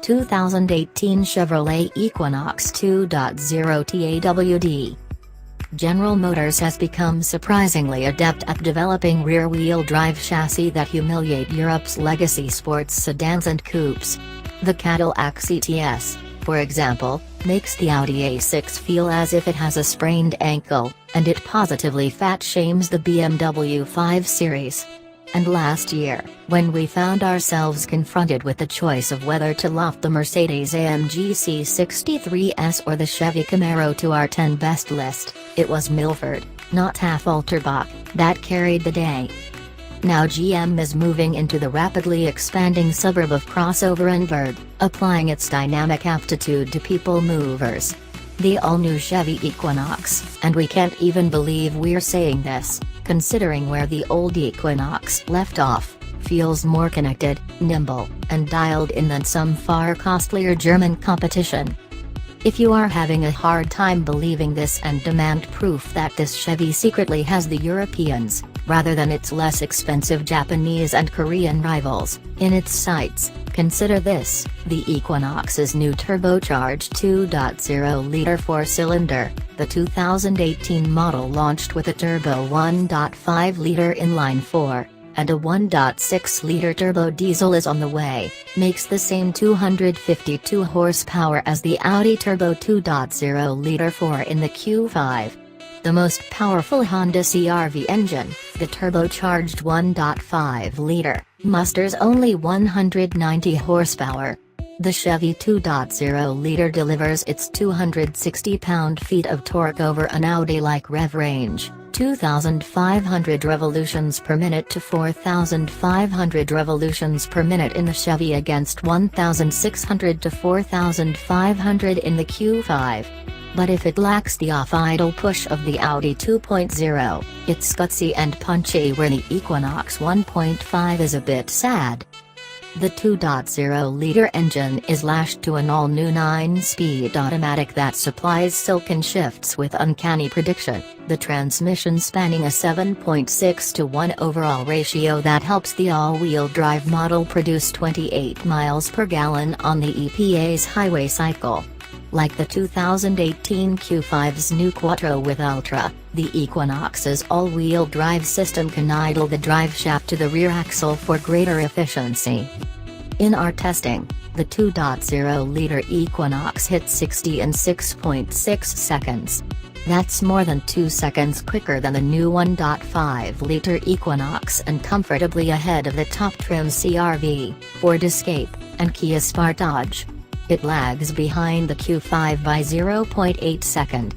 2018 Chevrolet Equinox 2.0 AWD. General Motors has become surprisingly adept at developing rear-wheel drive chassis that humiliate Europe's legacy sports sedans and coupes. The Cadillac CTS, for example, makes the Audi A6 feel as if it has a sprained ankle, and it positively fat-shames the BMW 5 Series. And last year, when we found ourselves confronted with the choice of whether to loft the Mercedes-AMG C63S or the Chevy Camaro to our 10 best list, it was Milford, not Half-Alterbach, that carried the day. Now GM is moving into the rapidly expanding suburb of Crossover-Nburg, applying its dynamic aptitude to people movers. The all-new Chevy Equinox, and we can't even believe we're saying this, considering where the old Equinox left off, feels more connected, nimble, and dialed in than some far costlier German competition. If you are having a hard time believing this and demand proof that this Chevy secretly has the Europeans, rather than its less expensive Japanese and Korean rivals, in its sights, consider this: the Equinox's new turbocharged 2.0-liter four-cylinder. The 2018 model launched with a turbo 1.5-liter inline-four, and a 1.6-liter turbo diesel is on the way, makes the same 252 horsepower as the Audi turbo 2.0-liter 4 in the Q5. The most powerful Honda CR-V engine, the turbocharged 1.5-liter, musters only 190 horsepower. The Chevy 2.0-liter delivers its 260 pound-feet of torque over an Audi-like rev range, 2,500 revolutions per minute to 4,500 revolutions per minute in the Chevy against 1,600 to 4,500 in the Q5. But if it lacks the off-idle push of the Audi 2.0, it's gutsy and punchy where the Equinox 1.5 is a bit sad. The 2.0-liter engine is lashed to an all-new 9-speed automatic that supplies silken shifts with uncanny prediction, the transmission spanning a 7.6-to-1 overall ratio that helps the all-wheel drive model produce 28 miles per gallon on the EPA's highway cycle. Like the 2018 Q5's new Quattro with Ultra, the Equinox's all-wheel drive system can idle the driveshaft to the rear axle for greater efficiency. In our testing, the 2.0-liter Equinox hit 60 in 6.6 seconds. That's more than 2 seconds quicker than the new 1.5-liter Equinox and comfortably ahead of the top-trim CR-V, Ford Escape, and Kia Sportage. It lags behind the Q5 by 0.8 seconds.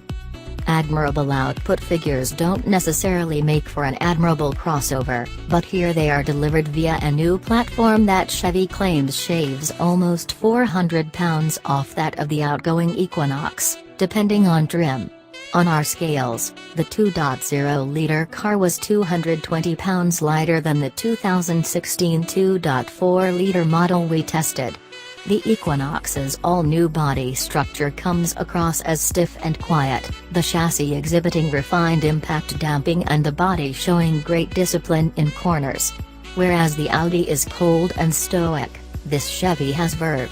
Admirable output figures don't necessarily make for an admirable crossover, but here they are delivered via a new platform that Chevy claims shaves almost 400 pounds off that of the outgoing Equinox, depending on trim. On our scales, the 2.0-liter car was 220 pounds lighter than the 2016 2.4-liter model we tested. The Equinox's all-new body structure comes across as stiff and quiet, the chassis exhibiting refined impact damping and the body showing great discipline in corners. Whereas the Audi is cold and stoic, this Chevy has verve.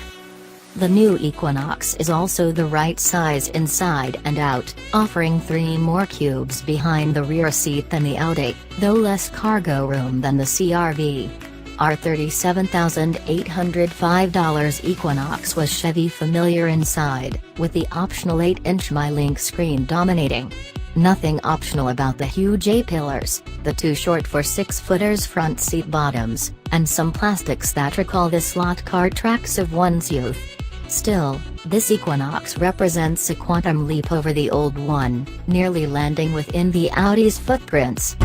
The new Equinox is also the right size inside and out, offering 3 more cubes behind the rear seat than the Audi, though less cargo room than the CR-V. Our $37,805 Equinox was Chevy familiar inside, with the optional 8-inch MyLink screen dominating. Nothing optional about the huge A-pillars, the too short for 6-footers front seat bottoms, and some plastics that recall the slot car tracks of one's youth. Still, this Equinox represents a quantum leap over the old one, nearly landing within the Audi's footprints.